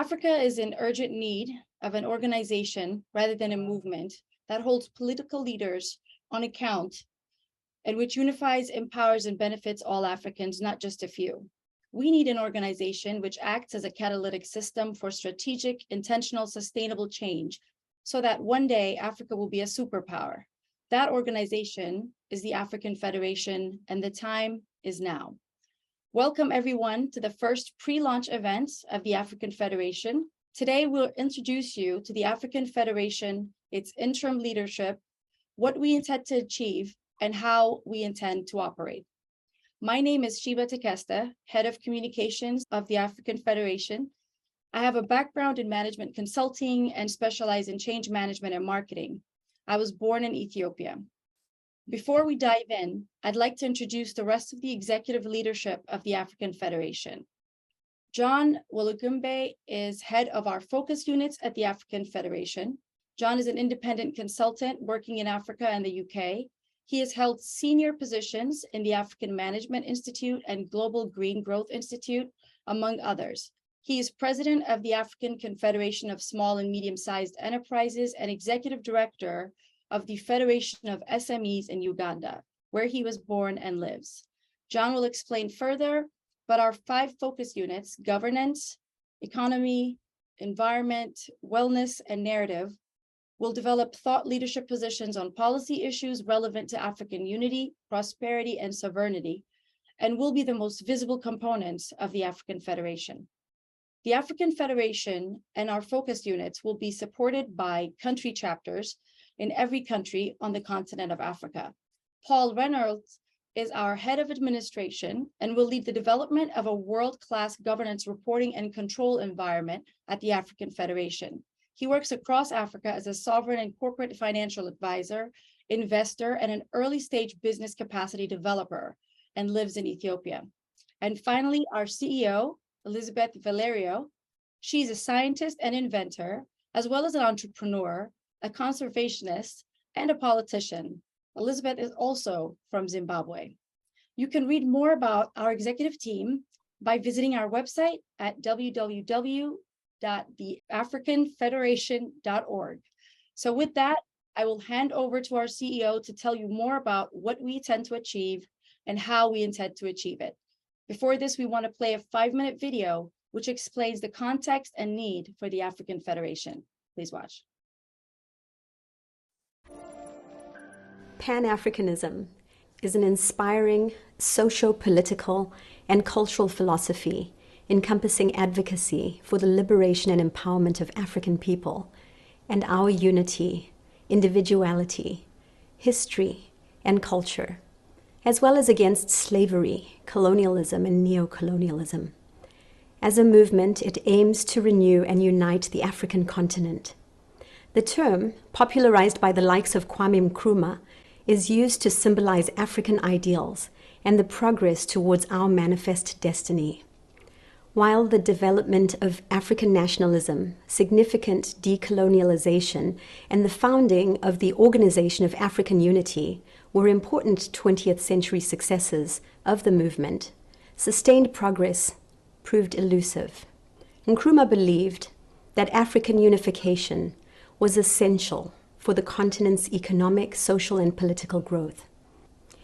Africa is in urgent need of an organization rather than a movement that holds political leaders on account and which unifies, empowers, and benefits all Africans, not just a few. We need an organization which acts as a catalytic system for strategic, intentional, sustainable change so that one day Africa will be a superpower. That organization is the African Federation, and the time is now. Welcome everyone to the first pre-launch event of the African Federation. Today, we'll introduce you to the African Federation, its interim leadership, what we intend to achieve, and how we intend to operate. My name is Shiba Tekesta, Head of Communications of the African Federation. I have a background in management consulting and specialize in change management and marketing. I was born in Ethiopia. Before we dive in, I'd like to introduce the rest of the executive leadership of the African Federation. John Wolugumbe is head of our focus units at the African Federation. John is an independent consultant working in Africa and the UK. He has held senior positions in the African Management Institute and Global Green Growth Institute, among others. He is president of the African Confederation of Small and Medium-Sized Enterprises and executive director of the Federation of SMEs in Uganda, where he was born and lives. John will explain further, but our 5 focus units, governance, economy, environment, wellness, and narrative, will develop thought leadership positions on policy issues relevant to African unity, prosperity, and sovereignty, and will be the most visible components of the African Federation. The African Federation and our focus units will be supported by country chapters in every country on the continent of Africa. Paul Reynolds is our head of administration and will lead the development of a world-class governance reporting and control environment at the African Federation. He works across Africa as a sovereign and corporate financial advisor, investor, and an early-stage business capacity developer, and lives in Ethiopia. And finally, our CEO, Elisabeth Valerio. She's a scientist and inventor, as well as an entrepreneur, a conservationist, and a politician. Elisabeth is also from Zimbabwe. You can read more about our executive team by visiting our website at www.theafricanfederation.org. So with that, I will hand over to our CEO to tell you more about what we intend to achieve and how we intend to achieve it. Before this, we want to play a 5-minute video which explains the context and need for the African Federation. Please watch. Pan-Africanism is an inspiring socio-political and cultural philosophy encompassing advocacy for the liberation and empowerment of African people and our unity, individuality, history, and culture, as well as against slavery, colonialism, and neo-colonialism. As a movement, it aims to renew and unite the African continent. The term, popularized by the likes of Kwame Nkrumah, is used to symbolize African ideals and the progress towards our manifest destiny. While the development of African nationalism, significant decolonialization, and the founding of the Organization of African Unity were important 20th century successes of the movement, sustained progress proved elusive. Nkrumah believed that African unification was essential for the continent's economic, social, and political growth.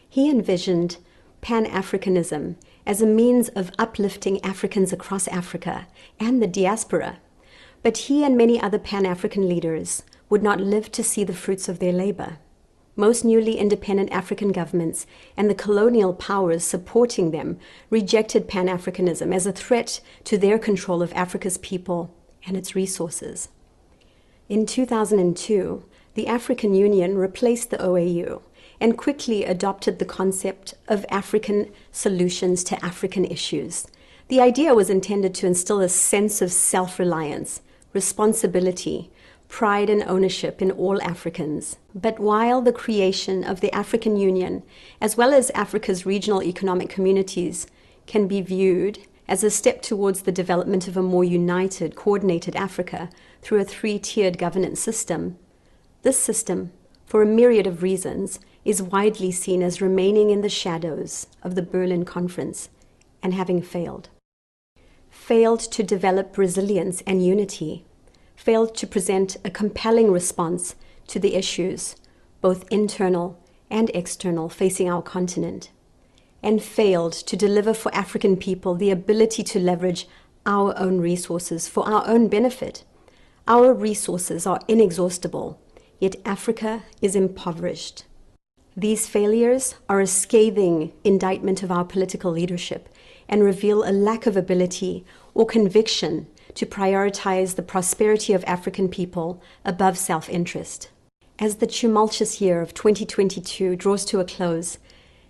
He envisioned Pan-Africanism as a means of uplifting Africans across Africa and the diaspora, but he and many other Pan-African leaders would not live to see the fruits of their labor. Most newly independent African governments and the colonial powers supporting them rejected Pan-Africanism as a threat to their control of Africa's people and its resources. In 2002, the African Union replaced the OAU and quickly adopted the concept of African solutions to African issues. The idea was intended to instill a sense of self-reliance, responsibility, pride and ownership in all Africans. But while the creation of the African Union, as well as Africa's regional economic communities, can be viewed as a step towards the development of a more united, coordinated Africa through a 3-tiered governance system, this system, for a myriad of reasons, is widely seen as remaining in the shadows of the Berlin Conference and having failed. failed to develop resilience and unity, failed to present a compelling response to the issues, both internal and external, facing our continent, and failed to deliver for African people the ability to leverage our own resources for our own benefit. Our resources are inexhaustible, yet Africa is impoverished. These failures are a scathing indictment of our political leadership and reveal a lack of ability or conviction to prioritize the prosperity of African people above self-interest. As the tumultuous year of 2022 draws to a close,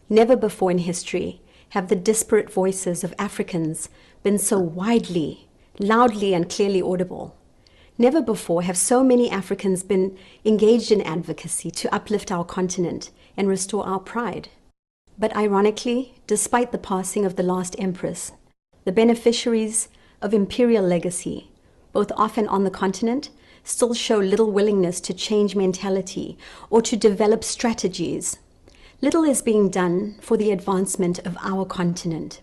never before in history have the disparate voices of Africans been so widely, loudly, and clearly audible. Never before have so many Africans been engaged in advocacy to uplift our continent and restore our pride. But ironically, despite the passing of the last empress, the beneficiaries of imperial legacy, both off and on the continent, still show little willingness to change mentality or to develop strategies. Little is being done for the advancement of our continent.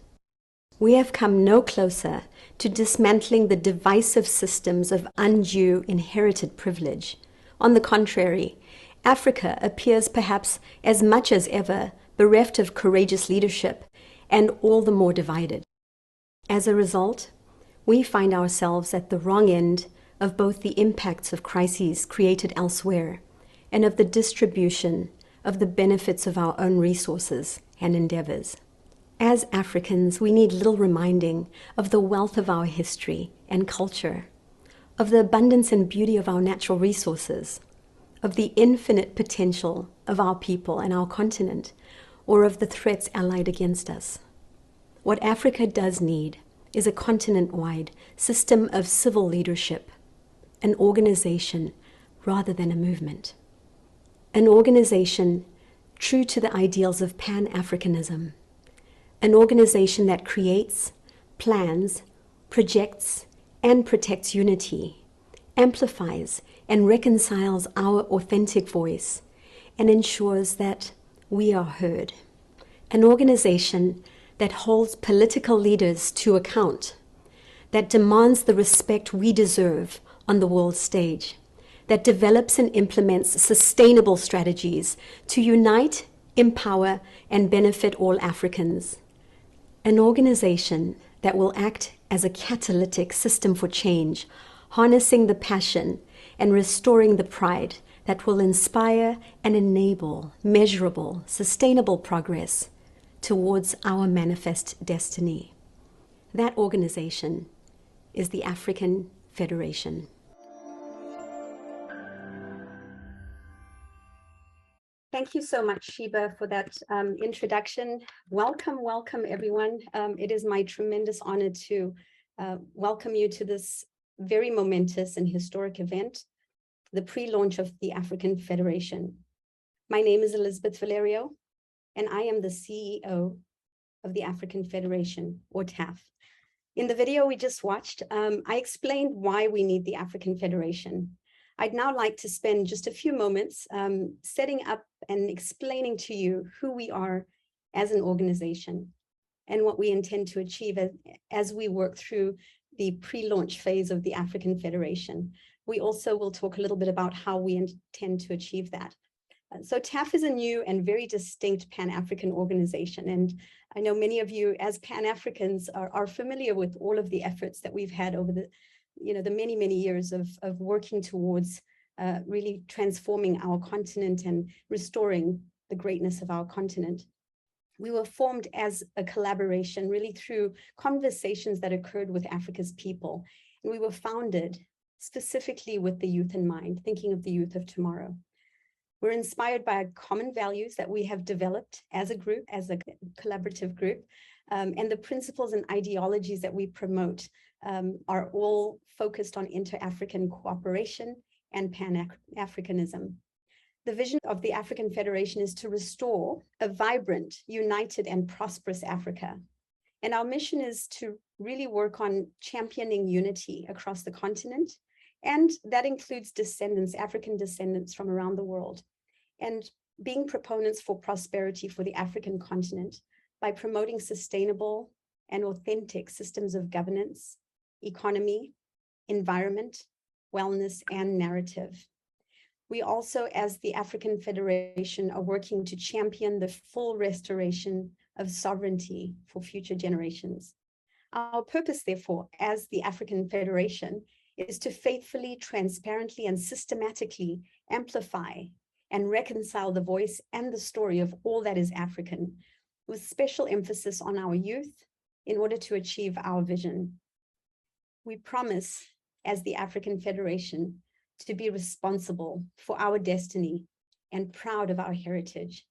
We have come no closer to dismantling the divisive systems of undue inherited privilege. On the contrary, Africa appears perhaps as much as ever bereft of courageous leadership and all the more divided. As a result, we find ourselves at the wrong end of both the impacts of crises created elsewhere and of the distribution of the benefits of our own resources and endeavors. As Africans, we need little reminding of the wealth of our history and culture, of the abundance and beauty of our natural resources, of the infinite potential of our people and our continent, or of the threats allied against us. What Africa does need is a continent-wide system of civil leadership, an organization rather than a movement. An organization true to the ideals of Pan-Africanism, an organization that creates, plans, projects, and protects unity, amplifies and reconciles our authentic voice, and ensures that we are heard. An organization that holds political leaders to account, that demands the respect we deserve on the world stage, that develops and implements sustainable strategies to unite, empower, and benefit all Africans. An organization that will act as a catalytic system for change, harnessing the passion and restoring the pride that will inspire and enable measurable, sustainable progress towards our manifest destiny. That organization is the African Federation. Thank you so much, Sheba, for that introduction. Welcome, welcome, everyone. It is my tremendous honor to welcome you to this very momentous and historic event, the pre-launch of the African Federation. My name is Elisabeth Valerio, and I am the CEO of the African Federation, or TAFF. In the video we just watched, I explained why we need the African Federation. I'd now like to spend just a few moments setting up and explaining to you who we are as an organization and what we intend to achieve as we work through the pre-launch phase of the African Federation. We also will talk a little bit about how we intend to achieve that. So TAFF is a new and very distinct Pan-African organization. And I know many of you as Pan-Africans are familiar with all of the efforts that we've had over the many, many years of working towards really transforming our continent and restoring the greatness of our continent. We were formed as a collaboration really through conversations that occurred with Africa's people. And we were founded specifically with the youth in mind, thinking of the youth of tomorrow. We're inspired by common values that we have developed as a group, as a collaborative group, and the principles and ideologies that we promote are all focused on inter-African cooperation and Pan-Africanism. The vision of the African Federation is to restore a vibrant, united, and prosperous Africa. And our mission is to really work on championing unity across the continent. And that includes descendants, African descendants from around the world, and being proponents for prosperity for the African continent by promoting sustainable and authentic systems of governance, economy, environment, wellness, and narrative. We also, as the African Federation, are working to champion the full restoration of sovereignty for future generations. Our purpose, therefore, as the African Federation, is to faithfully, transparently, and systematically amplify and reconcile the voice and the story of all that is African, with special emphasis on our youth in order to achieve our vision. We promise, as the African Federation, to be responsible for our destiny and proud of our heritage.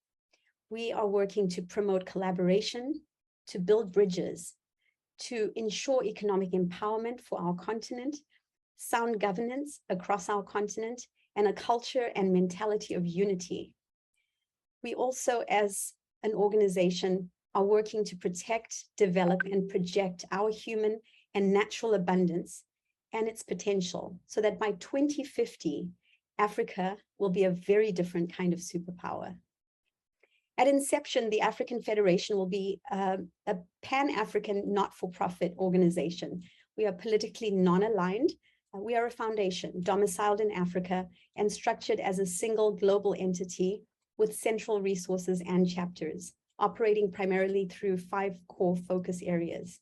We are working to promote collaboration, to build bridges, to ensure economic empowerment for our continent, sound governance across our continent, and a culture and mentality of unity. We also, as an organization, are working to protect, develop, and project our human and natural abundance and its potential, so that by 2050, Africa will be a very different kind of superpower. At inception, the African Federation will be a Pan-African not-for-profit organization. We are politically non-aligned. We are a foundation domiciled in Africa and structured as a single global entity with central resources and chapters, operating primarily through 5 core focus areas.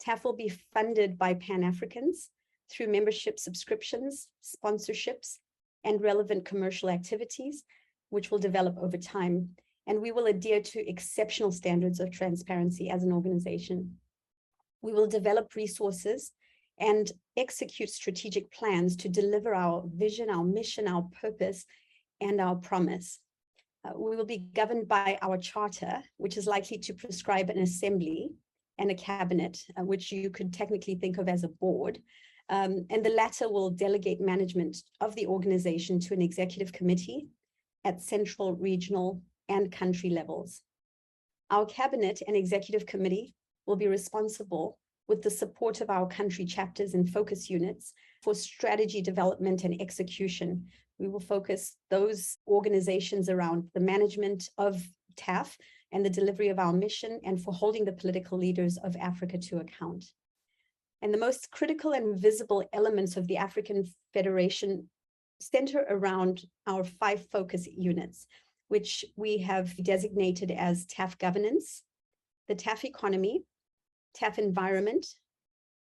TAFF will be funded by Pan-Africans through membership subscriptions, sponsorships, and relevant commercial activities, which will develop over time. And we will adhere to exceptional standards of transparency as an organization. We will develop resources and execute strategic plans to deliver our vision, our mission, our purpose, and our promise. We will be governed by our charter, which is likely to prescribe an assembly and a cabinet, which you could technically think of as a board. And the latter will delegate management of the organization to an executive committee at central, regional, and country levels. Our cabinet and executive committee will be responsible, with the support of our country chapters and focus units, for strategy development and execution. We will focus those organizations around the management of TAFF and the delivery of our mission, and for holding the political leaders of Africa to account. And the most critical and visible elements of the African Federation center around our 5 focus units, which we have designated as TAFF governance, the TAFF economy, TAFF environment,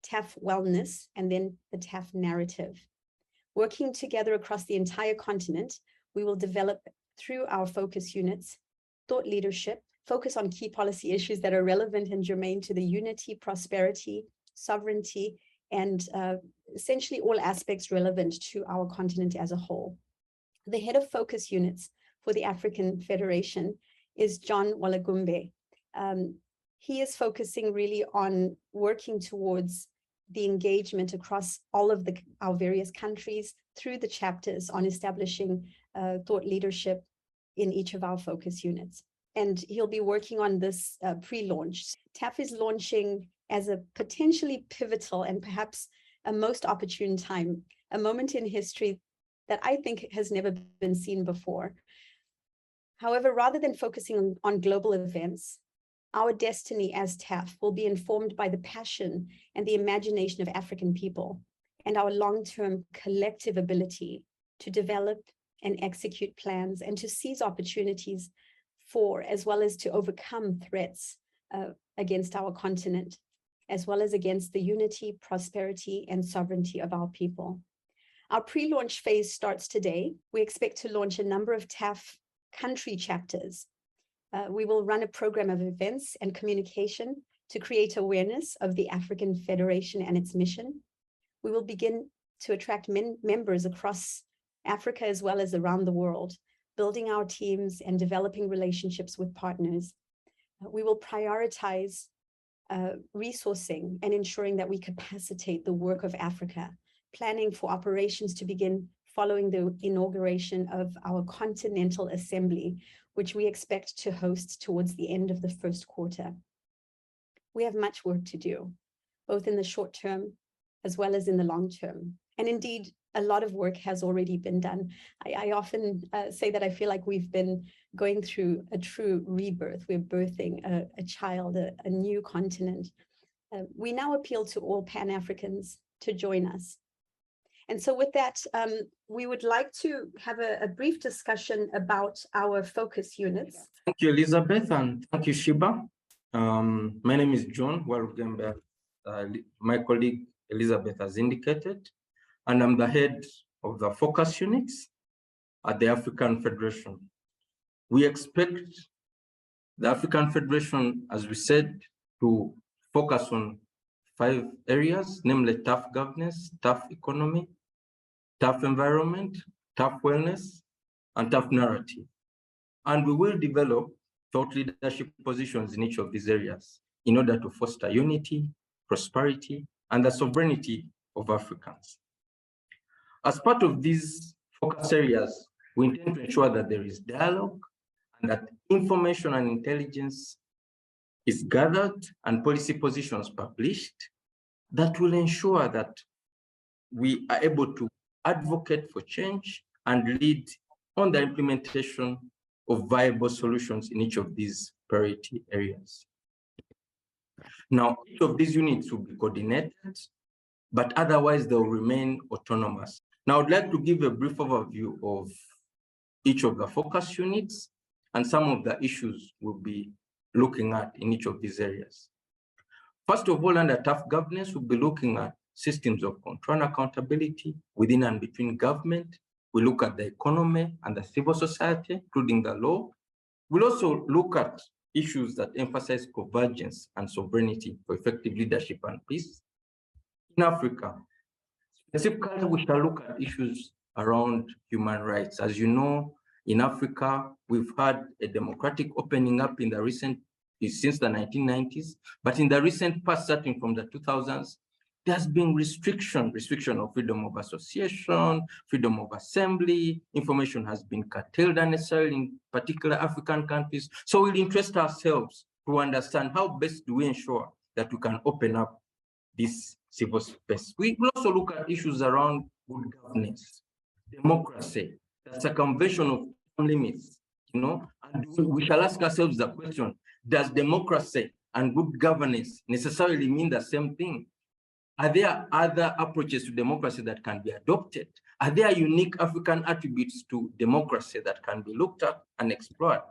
TAFF wellness, and then the TAFF narrative. Working together across the entire continent, we will develop through our focus units, thought leadership, focus on key policy issues that are relevant and germane to the unity, prosperity, sovereignty, and essentially all aspects relevant to our continent as a whole. The head of focus units for the African Federation is John Walagumbe. He is focusing really on working towards the engagement across all of our various countries through the chapters on establishing thought leadership in each of our focus units. And he'll be working on this pre-launch. TAFF is launching as a potentially pivotal and perhaps a most opportune time, a moment in history that I think has never been seen before. However, rather than focusing on global events, our destiny as TAFF will be informed by the passion and the imagination of African people, and our long-term collective ability to develop and execute plans and to seize opportunities for, as well as to overcome threats against our continent, as well as against the unity, prosperity, and sovereignty of our people. Our pre-launch phase starts today. We expect to launch a number of TAFF country chapters. We will run a program of events and communication to create awareness of the African Federation and its mission. We will begin to attract members across Africa as well as around the world, building our teams and developing relationships with partners. We will prioritize resourcing and ensuring that we capacitate the work of Africa, planning for operations to begin following the inauguration of our Continental Assembly, which we expect to host towards the end of the first quarter. We have much work to do, both in the short term as well as in the long term. And indeed, a lot of work has already been done. I often say that I feel like we've been going through a true rebirth. We're birthing a child, a new continent. We now appeal to all Pan-Africans to join us. And so with that, we would like to have a brief discussion about our focus units. Thank you, Elizabeth, and thank you, Shiba. My name is John Warugembe. My colleague Elizabeth has indicated, and I'm the head of the focus units at the African Federation. We expect the African Federation, as we said, to focus on 5 areas, namely TAFF governance, TAFF economy, TAFF environment, TAFF wellness, and TAFF narrative. And we will develop thought leadership positions in each of these areas in order to foster unity, prosperity, and the sovereignty of Africans. As part of these focus areas, we intend to ensure that there is dialogue and that information and intelligence is gathered and policy positions published that will ensure that we are able to advocate for change and lead on the implementation of viable solutions in each of these priority areas. Now, each of these units will be coordinated, but otherwise they'll remain autonomous. Now, I'd like to give a brief overview of each of the focus units and some of the issues we'll be looking at in each of these areas. First of all, under TAFF governance, we'll be looking at systems of control and accountability within and between government. We look at the economy and the civil society, including the law. We'll also look at issues that emphasize convergence and sovereignty for effective leadership and peace. In Africa, specifically, we shall look at issues around human rights. As you know, in Africa, we've had a democratic opening up since the 1990s, but in the recent past, starting from the 2000s, there's been restriction of freedom of association, freedom of assembly, information has been curtailed unnecessarily in particular African countries. So we'll interest ourselves to understand how best do we ensure that we can open up this civil space. We will also look at issues around good governance, democracy, the circumvention of term limits, and we shall ask ourselves the question, does democracy and good governance necessarily mean the same thing? Are there other approaches to democracy that can be adopted? Are there unique African attributes to democracy that can be looked at and explored?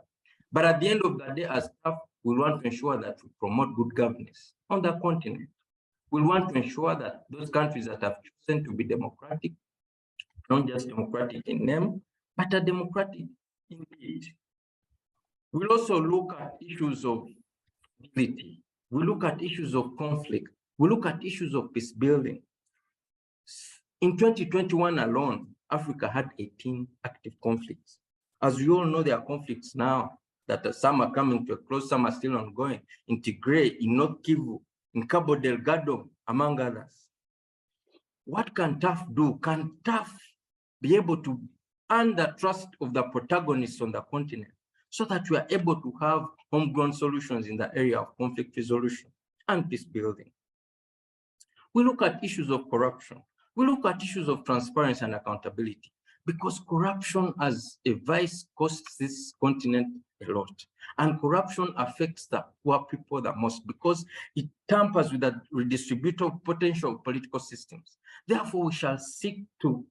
But at the end of the day, as TAFF, we want to ensure that we promote good governance on the continent. We want to ensure that those countries that have chosen to be democratic, not just democratic in name, but are democratic in deed. We'll also look at issues of stability. We look at issues of conflict. We look at issues of peace building. In 2021 alone, Africa had 18 active conflicts. As we all know, there are conflicts now that some are coming to a close, some are still ongoing. In Tigray, in North Kivu, in Cabo Delgado, among others. What can TAFF do? Can TAFF be able to earn the trust of the protagonists on the continent so that we are able to have homegrown solutions in the area of conflict resolution and peace building? We look at issues of corruption. We look at issues of transparency and accountability, because corruption as a vice costs this continent a lot. And corruption affects the poor people the most because it tampers with the redistributive potential of political systems. Therefore, we shall seek to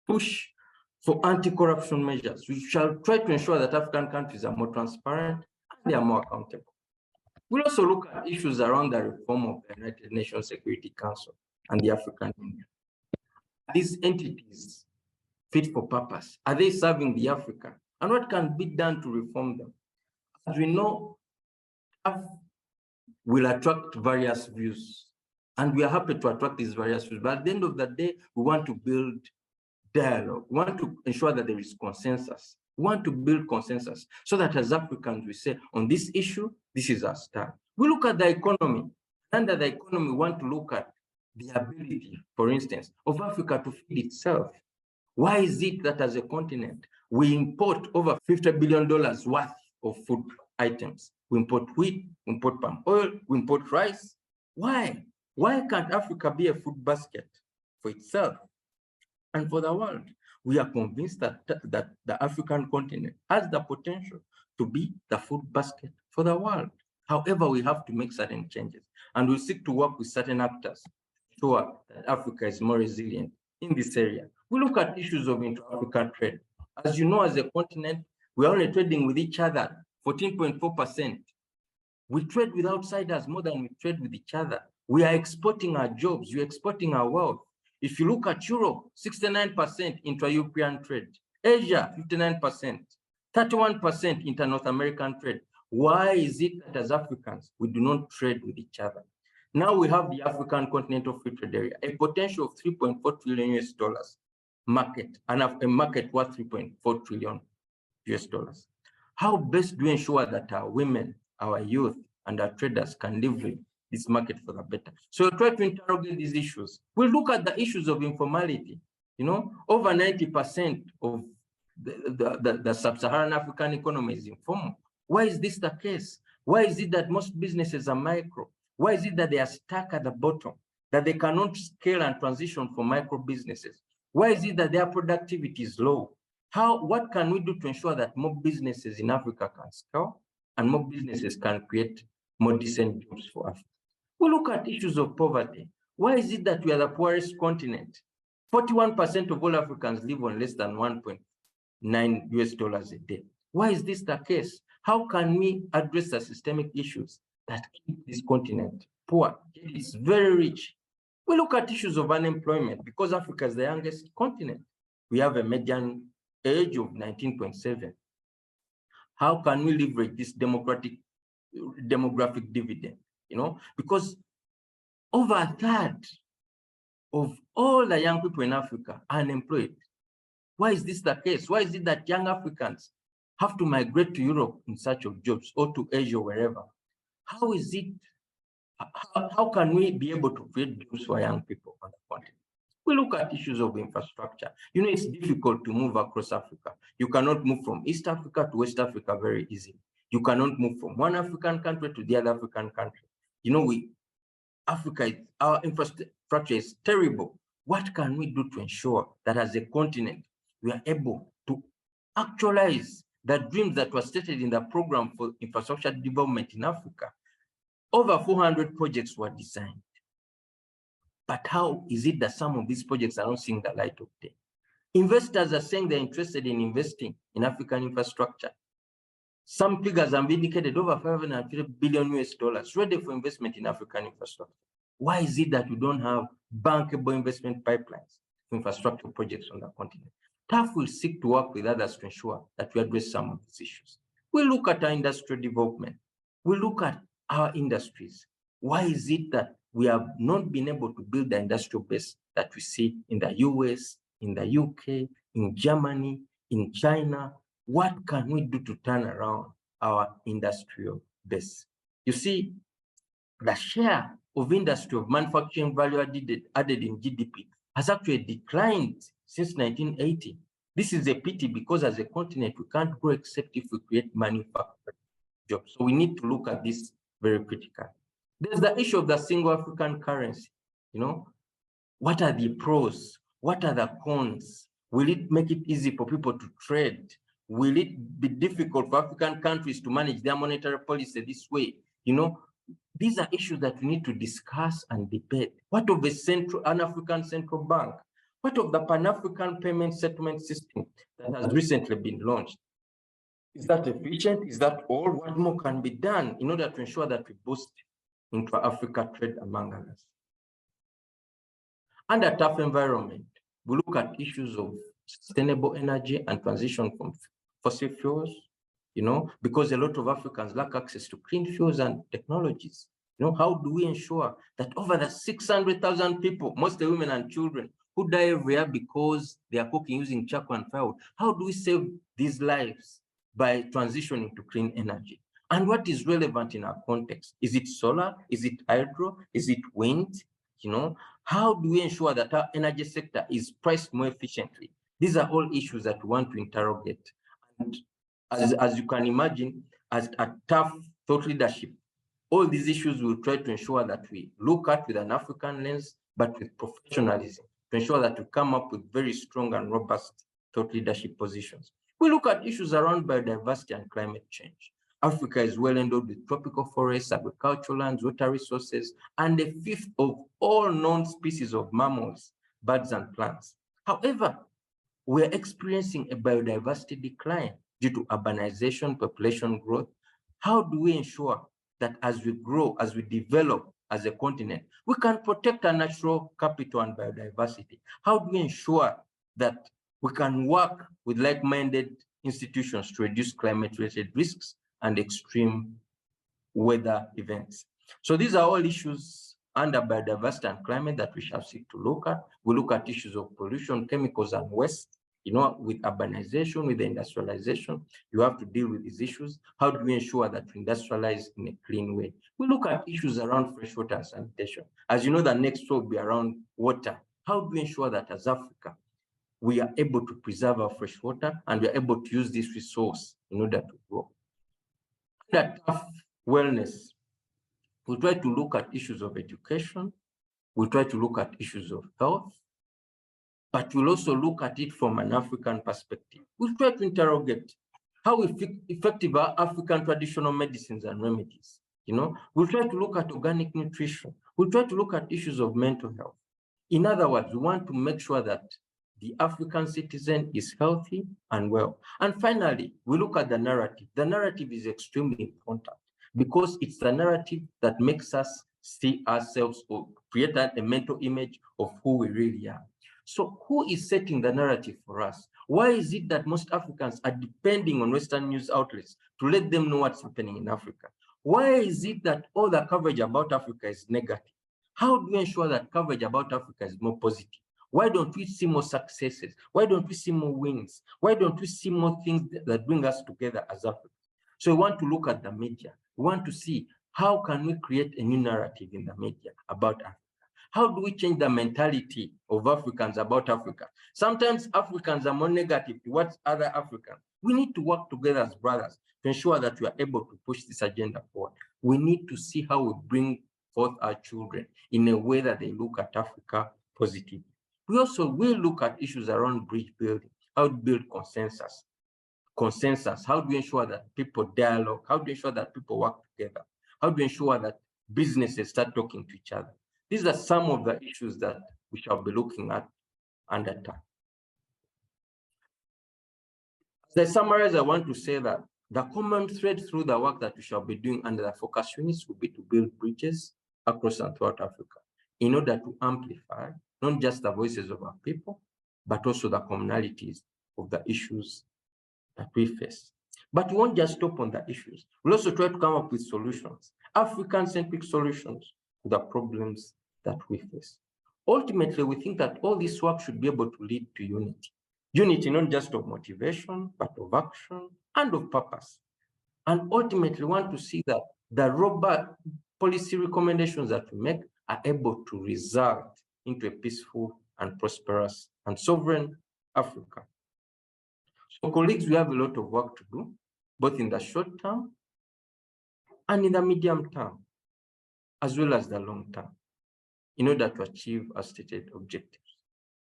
push for anti-corruption measures. We shall try to ensure that African countries are more transparent and they are more accountable. We'll also look at issues around the reform of the United Nations Security Council and the African Union. Are these entities fit for purpose? Are they serving the African? And what can be done to reform them? As we know, TAFF will attract various views, and we are happy to attract these various views. But at the end of the day, we want to build dialogue. We want to ensure that there is consensus. We want to build consensus so that as Africans, we say, on this issue, this is our stand. We look at the economy. Under the economy, we want to look at the ability, for instance, of Africa to feed itself. Why is it that as a continent, we import over $50 billion worth of food items? We import wheat, we import palm oil, we import rice. Why? Why can't Africa be a food basket for itself and for the world? We are convinced that the African continent has the potential to be the food basket for the world. However, we have to make certain changes, and we'll seek to work with certain actors to ensure that Africa is more resilient in this area. We look at issues of intra-African trade. As you know, as a continent, we are only trading with each other 14.4%. We trade with outsiders more than we trade with each other. We are exporting our jobs, we're exporting our wealth. If you look at Europe, 69% intra-European trade, Asia, 59%, 31% inter-North American trade. Why is it that as Africans, we do not trade with each other? Now we have the African Continental Free Trade Area, a potential of 3.4 trillion US dollars market, and a market worth 3.4 trillion US dollars. How best do we ensure that our women, our youth, and our traders can leverage this market for the better? So we'll try to interrogate these issues. We'll look at the issues of informality. You know, over 90% of the sub-Saharan African economy is informal. Why is this the case? Why is it that most businesses are micro? Why is it that they are stuck at the bottom, that they cannot scale and transition from micro businesses? Why is it that their productivity is low? What can we do to ensure that more businesses in Africa can scale and more businesses can create more decent jobs for Africa? We look at issues of poverty. Why is it that we are the poorest continent? 41% of all Africans live on less than 1.9 US dollars a day. Why is this the case? How can we address the systemic issues that keep this continent poor? It's very rich. We look at issues of unemployment because Africa is the youngest continent. We have a median age of 19.7. How can we leverage this demographic dividend? You know, because over a third of all the young people in Africa are unemployed. Why is this the case? Why is it that young Africans have to migrate to Europe in search of jobs or to Asia or wherever? How is it? How can we be able to create jobs for young people on the continent? We look at issues of infrastructure. You know, it's difficult to move across Africa. You cannot move from East Africa to West Africa very easily. You cannot move from one African country to the other African country. You know, our infrastructure is terrible. What can we do to ensure that as a continent, we are able to actualize the dreams that were stated in the program for infrastructure development in Africa? Over 400 projects were designed. But how is it that some of these projects are not seeing the light of day? Investors are saying they're interested in investing in African infrastructure. Some figures have indicated over 550 billion US dollars ready for investment in African infrastructure. Why is it that we don't have bankable investment pipelines for infrastructure projects on the continent? TAFF will seek to work with others to ensure that we address some of these issues. We look at our industrial development. We look at our industries. Why is it that we have not been able to build the industrial base that we see in the US, in the UK, in Germany, in China? What can we do to turn around our industrial base? You see, the share of industry of manufacturing value added in GDP has actually declined since 1980. This is a pity because as a continent, we can't grow except if we create manufacturing jobs. So we need to look at this very critically. There's the issue of the single African currency. You know, what are the pros? What are the cons? Will it make it easy for people to trade? Will it be difficult for African countries to manage their monetary policy this way? You know, these are issues that we need to discuss and debate. What of an African central bank? What of the Pan-African payment settlement system that has recently been launched? Is that efficient? Is that all? What more can be done in order to ensure that we boost intra-Africa trade among others? Under TAFF environment, we look at issues of sustainable energy and transition from fossil fuels, you know, because a lot of Africans lack access to clean fuels and technologies. You know, how do we ensure that over the 600,000 people, mostly women and children, who die every year because they are cooking using charcoal and firewood, how do we save these lives by transitioning to clean energy? And what is relevant in our context? Is it solar? Is it hydro? Is it wind? You know, how do we ensure that our energy sector is priced more efficiently? These are all issues that we want to interrogate. And as you can imagine, as a TAFF thought leadership, all these issues will try to ensure that we look at with an African lens, but with professionalism, to ensure that we come up with very strong and robust thought leadership positions. We look at issues around biodiversity and climate change. Africa is well endowed with tropical forests, agricultural lands, water resources, and a fifth of all known species of mammals, birds, and plants. However, we're experiencing a biodiversity decline due to urbanization, population growth. How do we ensure that as we grow, as we develop as a continent, we can protect our natural capital and biodiversity? How do we ensure that we can work with like-minded institutions to reduce climate-related risks and extreme weather events? So these are all issues under biodiversity and climate that we shall seek to look at. We look at issues of pollution, chemicals, and waste. You know, with urbanization, with the industrialization, you have to deal with these issues. How do we ensure that we industrialize in a clean way? We look at issues around freshwater and sanitation. As you know, the next will be around water. How do we ensure that as Africa, we are able to preserve our fresh water and we are able to use this resource in order to grow? That TAFF wellness, we try to look at issues of education, we try to look at issues of health, but we'll also look at it from an African perspective. We'll try to interrogate how effective are African traditional medicines and remedies. You know, we'll try to look at organic nutrition. We'll try to look at issues of mental health. In other words, we want to make sure that the African citizen is healthy and well. And finally, we look at the narrative. The narrative is extremely important because it's the narrative that makes us see ourselves or create a mental image of who we really are. So who is setting the narrative for us? Why is it that most Africans are depending on Western news outlets to let them know what's happening in Africa? Why is it that all the coverage about Africa is negative? How do we ensure that coverage about Africa is more positive? Why don't we see more successes? Why don't we see more wins? Why don't we see more things that bring us together as Africans? So we want to look at the media. We want to see how can we create a new narrative in the media about Africa? How do we change the mentality of Africans about Africa? Sometimes Africans are more negative towards other Africans. We need to work together as brothers to ensure that we are able to push this agenda forward. We need to see how we bring forth our children in a way that they look at Africa positively. We also will look at issues around bridge building, how to build consensus. How do we ensure that people dialogue? How do we ensure that people work together? How do we ensure that businesses start talking to each other? These are some of the issues that we shall be looking at under TAFF. As I summarize, I want to say that the common thread through the work that we shall be doing under the focus units will be to build bridges across and throughout Africa in order to amplify not just the voices of our people, but also the commonalities of the issues that we face. But we won't just stop on the issues. We'll also try to come up with solutions, African-centric solutions to the problems that we face. Ultimately, we think that all this work should be able to lead to unity. Unity not just of motivation, but of action and of purpose. And ultimately, we want to see that the robust policy recommendations that we make are able to result into a peaceful and prosperous and sovereign Africa. So colleagues, we have a lot of work to do, both in the short term and in the medium term, as well as the long term, in order to achieve our stated objectives.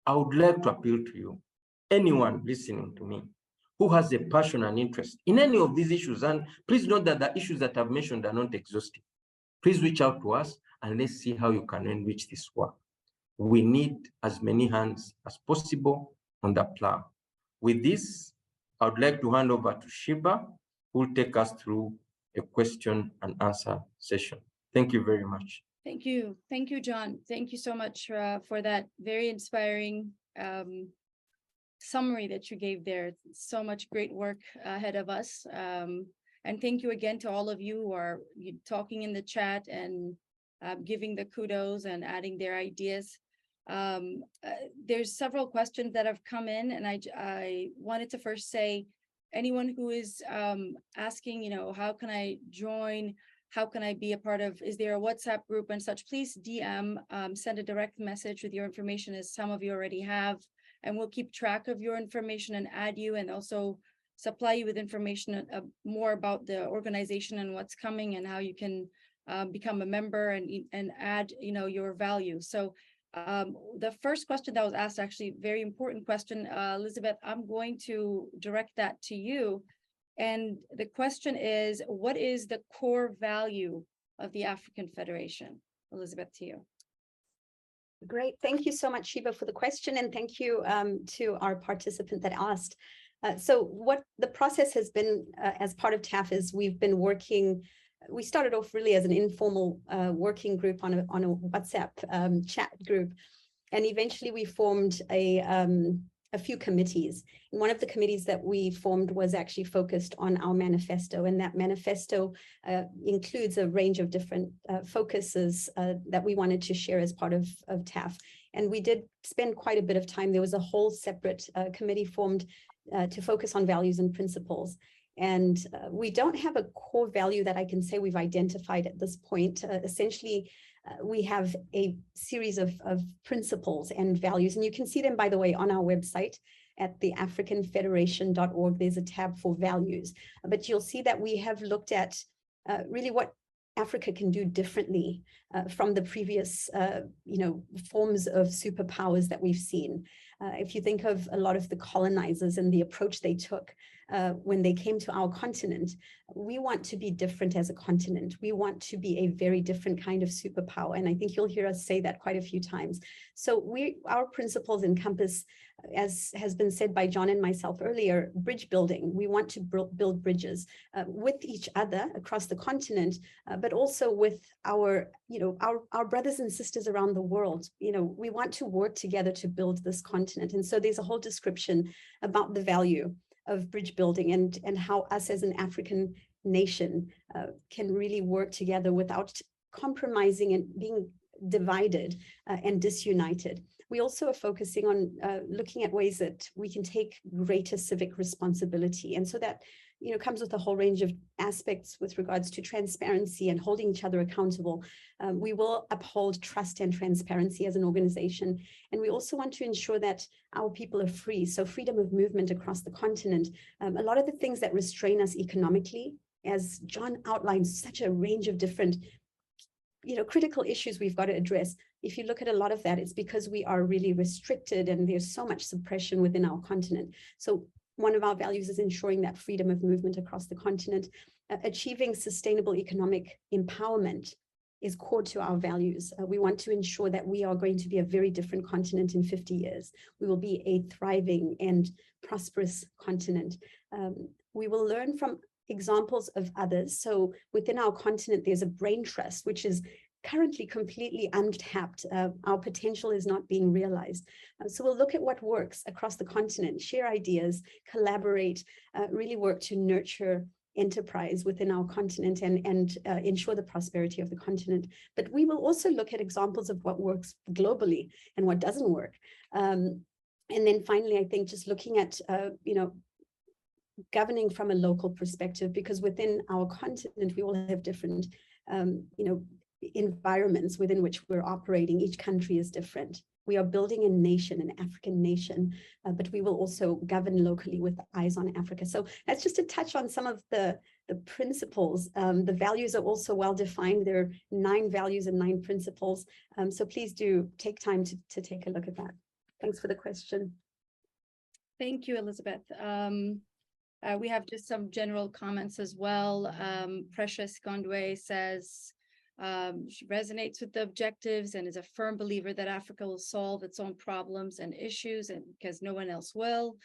I would like to appeal to you, anyone listening to me, who has a passion and interest in any of these issues, and please note that the issues that I've mentioned are not exhaustive. Please reach out to us and let's see how you can enrich this work. We need as many hands as possible on the plow. With this, I would like to hand over to Shiba, who will take us through a question and answer session. Thank you very much. Thank you. Thank you, John. Thank you so much for that very inspiring summary that you gave there. So much great work ahead of us. And thank you again to all of you who are talking in the chat and giving the kudos and adding their ideas. There's several questions that have come in, and I wanted to first say, anyone who is asking, you know, how can I join? How can I be a part of, is there a WhatsApp group and such? Please DM, send a direct message with your information, as some of you already have, and we'll keep track of your information and add you, and also supply you with information more about the organization and what's coming and how you can become a member and add, you know, your value. So the first question that was asked, actually very important question, Elisabeth, I'm going to direct that to you. And the question is, what is the core value of the African Federation? Elisabeth, to you. Great. Thank you so much, Sheba, for the question. And thank you to our participant that asked. So what the process has been as part of TAFF is we've been working. We started off really as an informal working group on a WhatsApp chat group. And eventually we formed a few committees. And one of the committees that we formed was actually focused on our manifesto. And that manifesto includes a range of different focuses that we wanted to share as part of TAFF. And we did spend quite a bit of time. There was a whole separate committee formed to focus on values and principles. And we don't have a core value that I can say we've identified at this point. Essentially, we have a series of principles and values, and you can see them, by the way, on our website at the africanfederation.org. There's a tab for values, but you'll see that we have looked at really what Africa can do differently from the previous, forms of superpowers that we've seen. If you think of a lot of the colonizers and the approach they took when they came to our continent, we want to be different as a continent. We want to be a very different kind of superpower. And I think you'll hear us say that quite a few times. So our principles encompass, as has been said by John and myself earlier, bridge building. We want to build bridges with each other across the continent, but also with our brothers and sisters around the world. We want to work together to build this continent. And so there's a whole description about the value of bridge building and how us as an African nation can really work together without compromising and being divided and disunited. We also are focusing on looking at ways that we can take greater civic responsibility. And so that comes with a whole range of aspects with regards to transparency and holding each other accountable. We will uphold trust and transparency as an organization. And we also want to ensure that our people are free. So freedom of movement across the continent. A lot of the things that restrain us economically, as John outlined, such a range of different critical issues we've got to address. If you look at a lot of that, it's because we are really restricted and there's so much suppression within our continent. So one of our values is ensuring that freedom of movement across the continent. Achieving sustainable economic empowerment is core to our values. We want to ensure that we are going to be a very different continent in 50 years. We will be a thriving and prosperous continent. We will learn from examples of others. So within our continent, there's a brain trust, which is currently completely untapped. Our potential is not being realized. So we'll look at what works across the continent, share ideas, collaborate, really work to nurture enterprise within our continent and ensure the prosperity of the continent. But we will also look at examples of what works globally and what doesn't work. And then finally, I think just looking at, governing from a local perspective, because within our continent, we all have different, environments within which we're operating. Each country is different. We are building a nation, an African nation, but we will also govern locally with eyes on Africa. So that's just a touch on some of the principles. The values are also well defined. There are 9 values and 9 principles. So please do take time to take a look at that. Thanks for the question. Thank you, Elisabeth. We have just some general comments as well. Precious Gondwe says, she resonates with the objectives and is a firm believer that Africa will solve its own problems and issues, and because no one else will.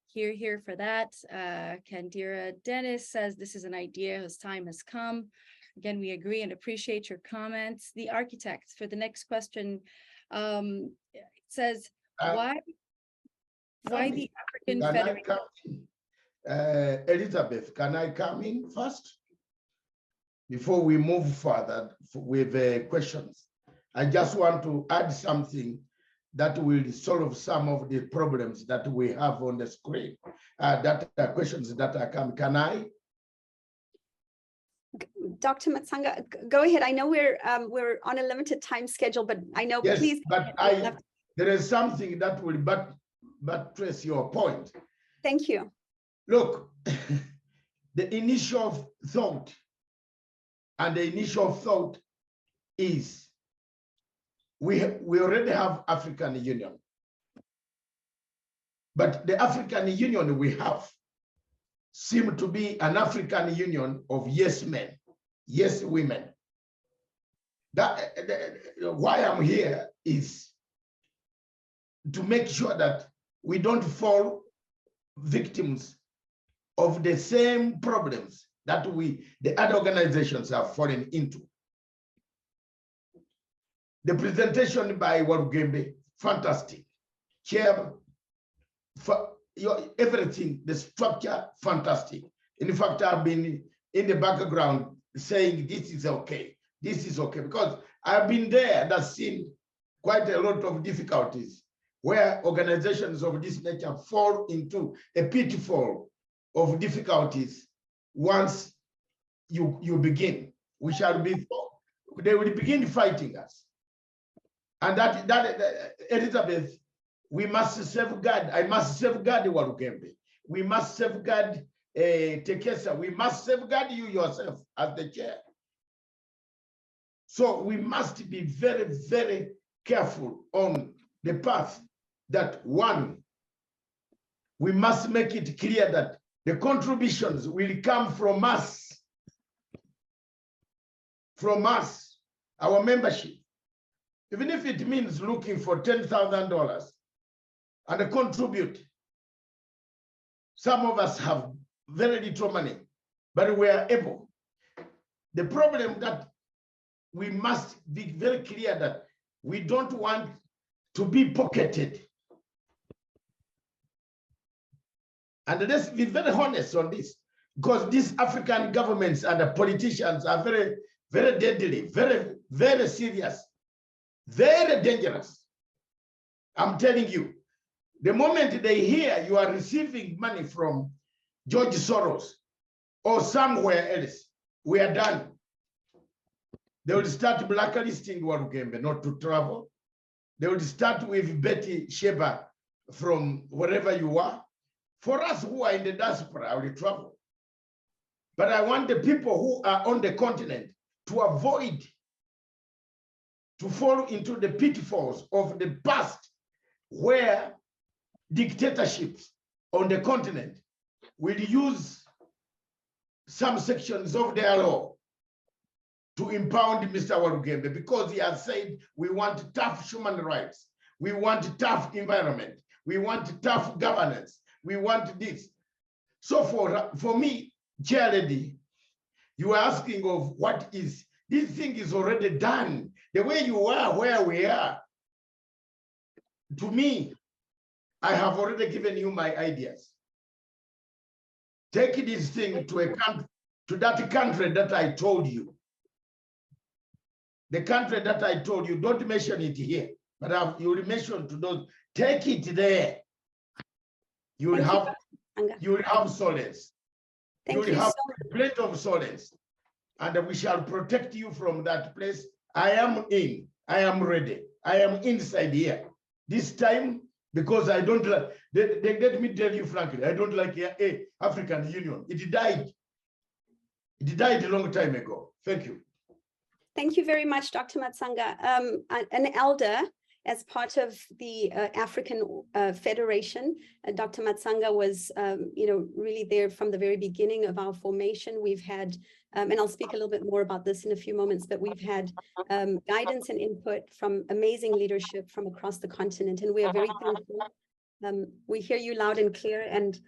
Here for that. Kandira Dennis says this is an idea whose time has come. Again, we agree and appreciate your comments. The architect for the next question says, why the African Federation? Elisabeth, can I come in first? Before we move further with questions, I just want to add something that will solve some of the problems that we have on the screen. That are questions that are coming. Can I? Dr. Matsanga, go ahead. I know we're on a limited time schedule, but I know, yes, please. But there is something that will buttress your point. Thank you. Look, the initial thought, and the initial thought is we already have African Union. But the African Union we have seem to be an African union of yes men, yes women. Why I'm here is to make sure that we don't fall victims of the same problems that the other organizations have fallen into. The presentation by Warugembe, fantastic. Chair, everything, the structure, fantastic. In fact, I've been in the background saying this is okay, because I've been there and I've seen quite a lot of difficulties where organizations of this nature fall into a pitfall of difficulties once you begin. They will begin fighting us. And that Elisabeth, we must safeguard, I must safeguard Warugembe. We must safeguard Tekesa. We must safeguard you yourself as the chair. So we must be very, very careful on the path that one, we must make it clear that the contributions will come from us, our membership. Even if it means looking for $10,000 and contribute. Some of us have very little money, but we are able. The problem that we must be very clear that we don't want to be pocketed. And let's be very honest on this, because these African governments and the politicians are very, very deadly, very, very serious, very dangerous. I'm telling you, the moment they hear you are receiving money from George Soros or somewhere else, we are done. They will start blacklisting Warugembe not to travel. They will start with Betty Sheba from wherever you are. For us who are in the diaspora, I will travel. But I want the people who are on the continent to avoid to fall into the pitfalls of the past where dictatorships on the continent will use some sections of their law to impound Mr. Warugembe because he has said we want tough human rights, we want tough environment, we want tough governance, we want this. So for me, Chair Lady, you are asking of what is, this thing is already done. The way you are where we are, to me, I have already given you my ideas. Take this thing to that country that I told you. The country that I told you, don't mention it here, but you will mention to those. Take it there. You will have solace. You will have plenty of solace, and we shall protect you from that place. I am ready. I am inside here. This time, because I don't like, let me tell you frankly, I don't like African Union. It died. It died a long time ago. Thank you. Thank you very much, Dr. Matsanga. An elder as part of the African Federation, Dr. Matsanga was, really there from the very beginning of our formation. We've had, and I'll speak a little bit more about this in a few moments, but we've had guidance and input from amazing leadership from across the continent, and we are very thankful. We hear you loud and clear, and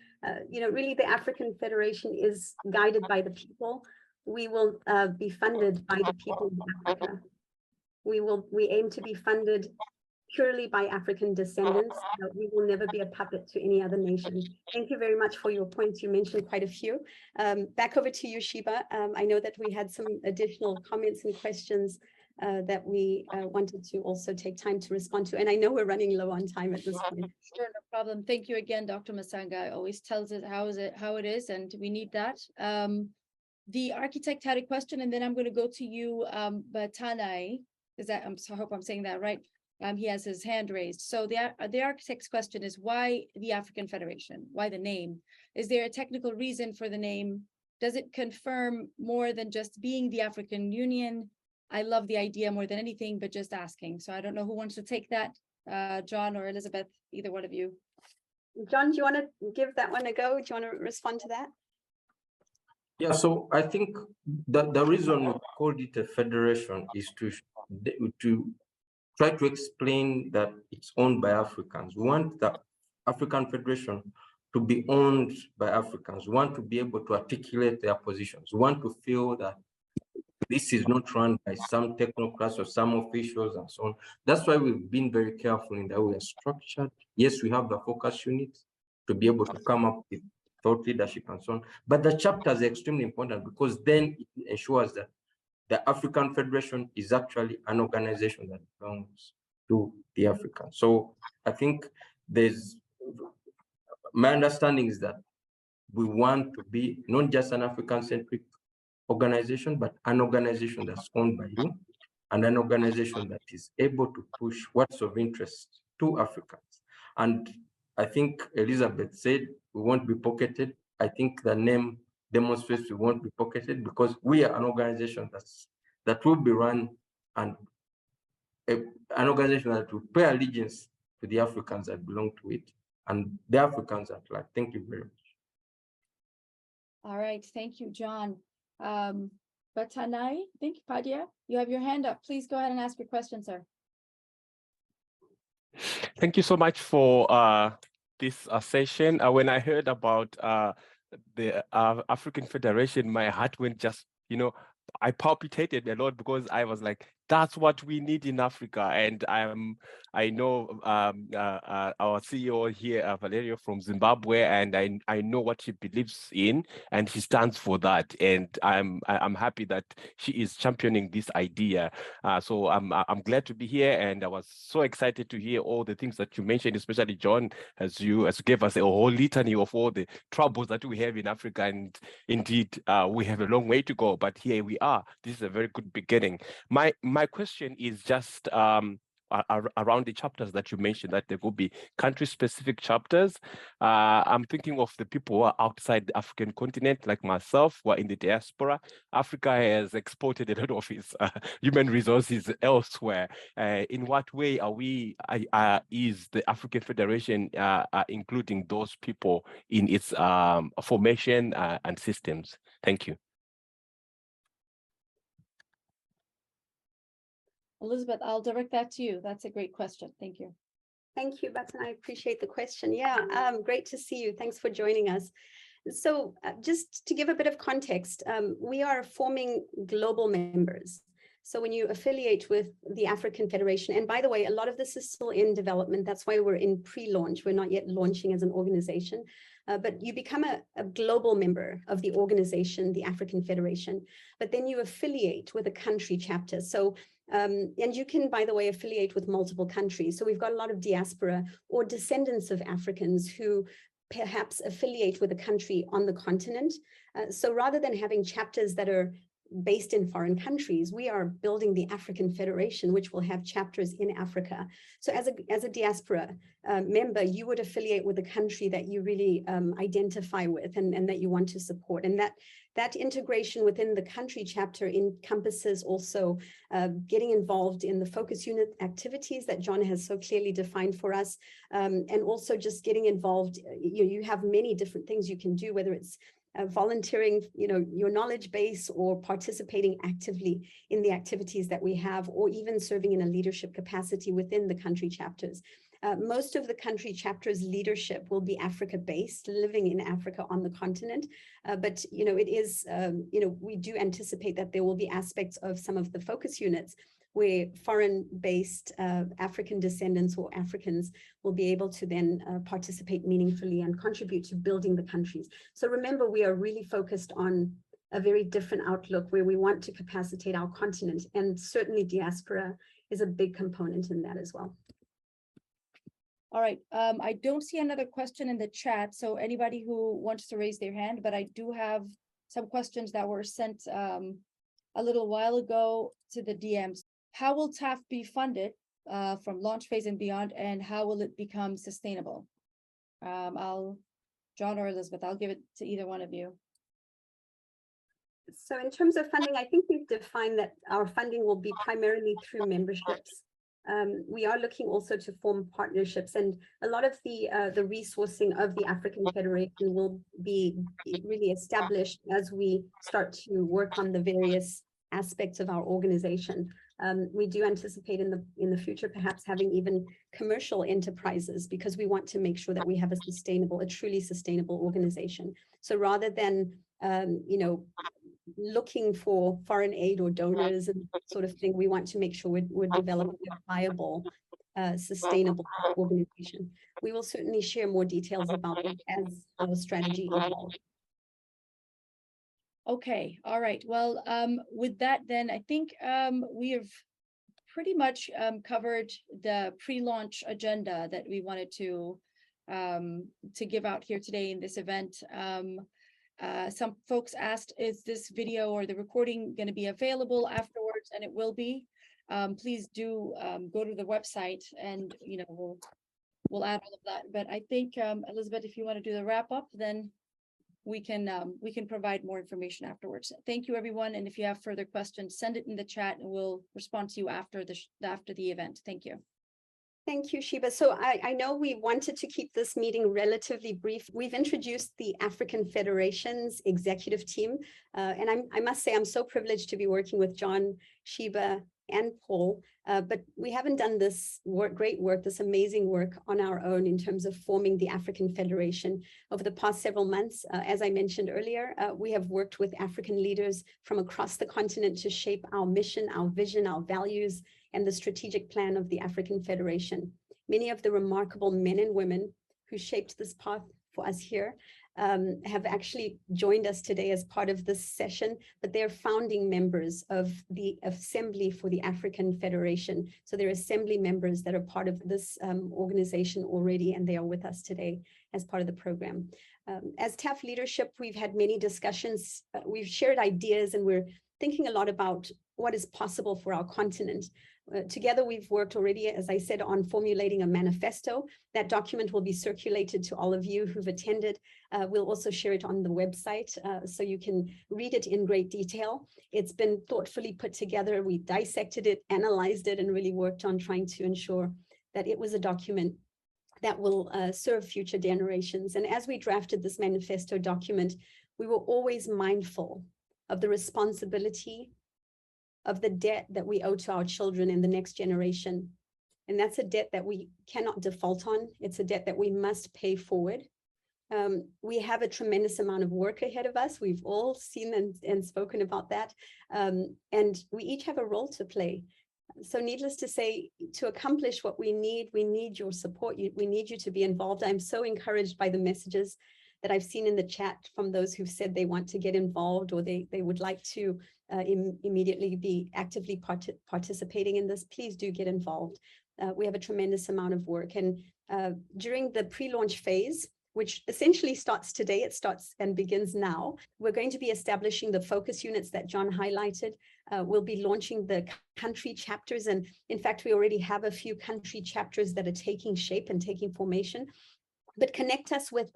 really the African Federation is guided by the people. We will be funded by the people of Africa. We aim to be funded purely by African descendants. We will never be a puppet to any other nation. Thank you very much for your points. You mentioned quite a few. Back over to you, Sheba. I know that we had some additional comments and questions that we wanted to also take time to respond to. And I know we're running low on time at this point. Sure, no problem. Thank you again, Dr. Matsanga. Always tells us how it is, and we need that. The architect had a question, and then I'm going to go to you, Batanai. I hope I'm saying that right. He has his hand raised. So the architect's question is, why the African Federation? Why the name? Is there a technical reason for the name? Does it confirm more than just being the African Union? I love the idea more than anything, but just asking. So I don't know who wants to take that, John or Elisabeth, either one of you. John, do you want to give that one a go? Do you want to respond to that? Yeah, so I think the reason we called it a federation is to try to explain that it's owned by Africans. We want the African Federation to be owned by Africans. We want to be able to articulate their positions. We want to feel that this is not run by some technocrats or some officials and so on. That's why we've been very careful in that we are structured. Yes, we have the focus units to be able to come up with thought leadership and so on. But the chapters are extremely important because then it ensures that the African Federation is actually an organization that belongs to the Africans. So I think my understanding is that we want to be not just an African-centric organization, but an organization that's owned by you and an organization that is able to push what's of interest to Africans. And I think Elisabeth said we won't be pocketed. I think the name demonstrates we won't be pocketed because we are an organization that will be run and an organization that will pay allegiance to the Africans that belong to it and the Africans at large. Thank you very much. All right, thank you, John. Batanai, I think, Padia, you have your hand up. Please go ahead and ask your question, sir. Thank you so much for this session. When I heard about the African Federation, my heart went just, I palpitated a lot because I was like, that's what we need in Africa. And I know our CEO here, Valerio from Zimbabwe, and I know what she believes in, and she stands for that. And I'm happy that she is championing this idea. So I'm glad to be here, and I was so excited to hear all the things that you mentioned, especially John, as you gave us a whole litany of all the troubles that we have in Africa. And indeed, we have a long way to go, but here we are. This is a very good beginning. My question is just around the chapters that you mentioned, that there will be country-specific chapters. I'm thinking of the people who are outside the African continent, like myself, who are in the diaspora. Africa has exported a lot of its human resources elsewhere. In what way is the African Federation including those people in its formation and systems? Thank you. Elisabeth, I'll direct that to you. That's a great question. Thank you. Thank you, Batan. I appreciate the question. Yeah, great to see you. Thanks for joining us. So just to give a bit of context, we are forming global members. So when you affiliate with the African Federation, and by the way, a lot of this is still in development. That's why we're in pre-launch. We're not yet launching as an organization, but you become a global member of the organization, the African Federation, but then you affiliate with a country chapter. So and you can, by the way, affiliate with multiple countries. So we've got a lot of diaspora or descendants of Africans who perhaps affiliate with a country on the continent. So rather than having chapters that are based in foreign countries, we are building the African Federation, which will have chapters in Africa. So as a diaspora member, you would affiliate with a country that you really identify with and that you want to support. And that integration within the country chapter encompasses also getting involved in the focus unit activities that John has so clearly defined for us, and also just getting involved. You have many different things you can do, whether it's volunteering, your knowledge base, or participating actively in the activities that we have, or even serving in a leadership capacity within the country chapters. Most of the country chapters leadership will be Africa-based, living in Africa on the continent. But it is, we do anticipate that there will be aspects of some of the focus units where foreign-based African descendants or Africans will be able to then participate meaningfully and contribute to building the countries. So remember, we are really focused on a very different outlook where we want to capacitate our continent, and certainly diaspora is a big component in that as well. All right, I don't see another question in the chat, so anybody who wants to raise their hand, but I do have some questions that were sent a little while ago to the DMs. How will TAFF be funded from launch phase and beyond, and how will it become sustainable? John or Elisabeth, I'll give it to either one of you. So in terms of funding, I think we've defined that our funding will be primarily through memberships. We are looking also to form partnerships, and a lot of the resourcing of the African Federation will be really established as we start to work on the various aspects of our organization. We do anticipate in the future perhaps having even commercial enterprises, because we want to make sure that we have a truly sustainable organization. So rather than looking for foreign aid or donors and sort of thing, we want to make sure we're developing a viable, sustainable organization. We will certainly share more details about it as our strategy evolves. Okay, all right. Well, with that, then I think we have pretty much covered the pre-launch agenda that we wanted to give out here today in this event. Some folks asked, is this video or the recording going to be available afterwards? And it will be. Please do go to the website, and we'll add all of that. But I think Elisabeth, if you want to do the wrap up, then we can provide more information afterwards. Thank you, everyone. And if you have further questions, send it in the chat, and we'll respond to you after the event. Thank you. Thank you, Sheba. So I know we wanted to keep this meeting relatively brief. We've introduced the African Federation's executive team. And I must say, I'm so privileged to be working with John, Sheba, and Paul. But we haven't done this great work, this amazing work on our own in terms of forming the African Federation. Over the past several months, as I mentioned earlier, we have worked with African leaders from across the continent to shape our mission, our vision, our values, and the strategic plan of the African Federation. Many of the remarkable men and women who shaped this path for us here have actually joined us today as part of this session, but they're founding members of the Assembly for the African Federation. So they're assembly members that are part of this organization already, and they are with us today as part of the program. As TAFF leadership, we've had many discussions, we've shared ideas, and we're thinking a lot about what is possible for our continent. Together, we've worked already, as I said, on formulating a manifesto. That document will be circulated to all of you who've attended. We'll also share it on the website so you can read it in great detail. It's been thoughtfully put together. We dissected it, analyzed it, and really worked on trying to ensure that it was a document that will serve future generations. And as we drafted this manifesto document, we were always mindful of the responsibility of the debt that we owe to our children in the next generation. And that's a debt that we cannot default on. It's a debt that we must pay forward. We have a tremendous amount of work ahead of us. We've all seen and spoken about that. And we each have a role to play. So needless to say, to accomplish what we need your support. We need you to be involved. I'm so encouraged by the messages that I've seen in the chat from those who've said they want to get involved, or they would like to immediately be actively participating in this. Please do get involved. We have a tremendous amount of work. And during the pre-launch phase, which essentially starts today, it starts and begins now, we're going to be establishing the focus units that John highlighted. We'll be launching the country chapters. And in fact, we already have a few country chapters that are taking shape and taking formation. But connect us with,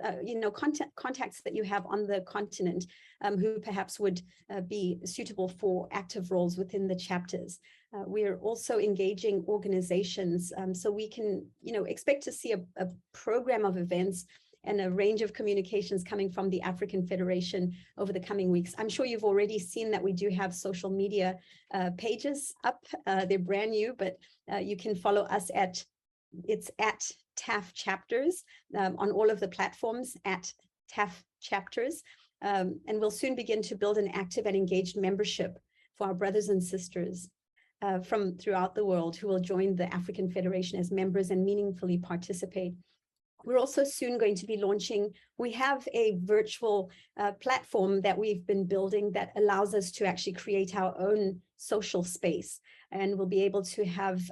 contacts that you have on the continent who perhaps would be suitable for active roles within the chapters. We are also engaging organizations, so we can, expect to see a program of events and a range of communications coming from the African Federation over the coming weeks. I'm sure you've already seen that we do have social media pages up. They're brand new, but you can follow us at TAFF chapters on all of the platforms at TAFF chapters. And we'll soon begin to build an active and engaged membership for our brothers and sisters from throughout the world who will join the African Federation as members and meaningfully participate. We're also soon going to be launching, we have a virtual platform that we've been building that allows us to actually create our own social space. And we'll be able to have,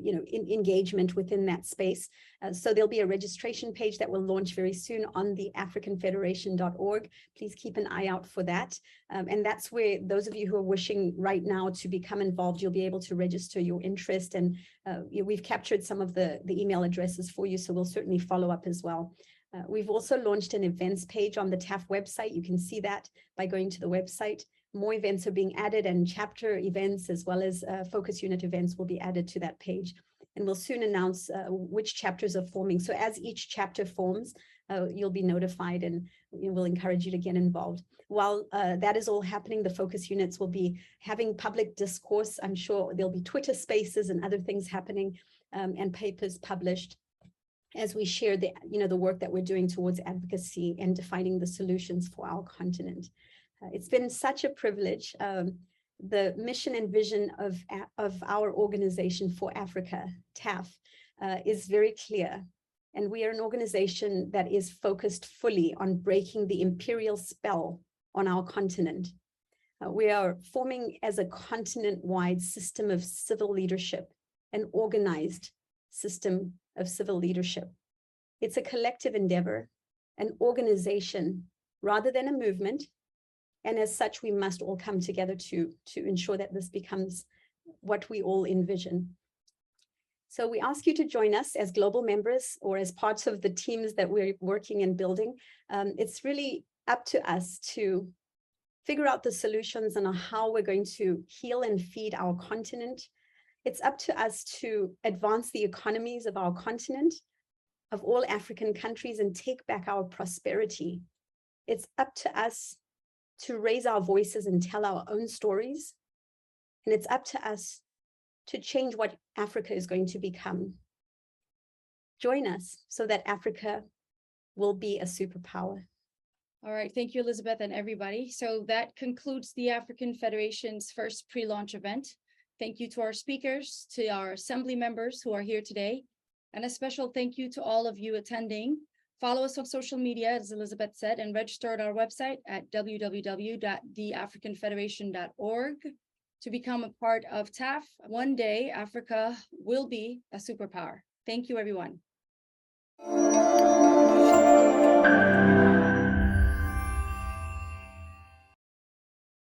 engagement within that space. So there'll be a registration page that will launch very soon on the africanfederation.org. Please keep an eye out for that. And that's where those of you who are wishing right now to become involved, you'll be able to register your interest. And we've captured some of the email addresses for you, so we'll certainly follow up as well. We've also launched an events page on the TAFF website. You can see that by going to the website. more events are being added, and chapter events as well as focus unit events will be added to that page. And we'll soon announce which chapters are forming. So as each chapter forms, you'll be notified, and we'll encourage you to get involved. While that is all happening, the focus units will be having public discourse. I'm sure there'll be Twitter spaces and other things happening, and papers published as we share the, the work that we're doing towards advocacy and defining the solutions for our continent. It's been such a privilege. The mission and vision of our organization for Africa, TAFF, is very clear. And we are an organization that is focused fully on breaking the imperial spell on our continent. We are forming as a continent-wide system of civil leadership, an organized system of civil leadership. It's a collective endeavor, an organization rather than a movement. And as such, we must all come together to ensure that this becomes what we all envision. So we ask you to join us as global members or as parts of the teams that we're working and building. It's really up to us to figure out the solutions on how we're going to heal and feed our continent. It's up to us to advance the economies of our continent, of all African countries, and take back our prosperity. It's up to us to raise our voices and tell our own stories. And it's up to us to change what Africa is going to become. Join us so that Africa will be a superpower. All right, thank you, Elisabeth, and everybody. So that concludes the African Federation's first pre-launch event. Thank you to our speakers, to our assembly members who are here today, and a special thank you to all of you attending. Follow us on social media, as Elisabeth said, and register at our website at www.theafricanfederation.org to become a part of TAFF. One day, Africa will be a superpower. Thank you, everyone.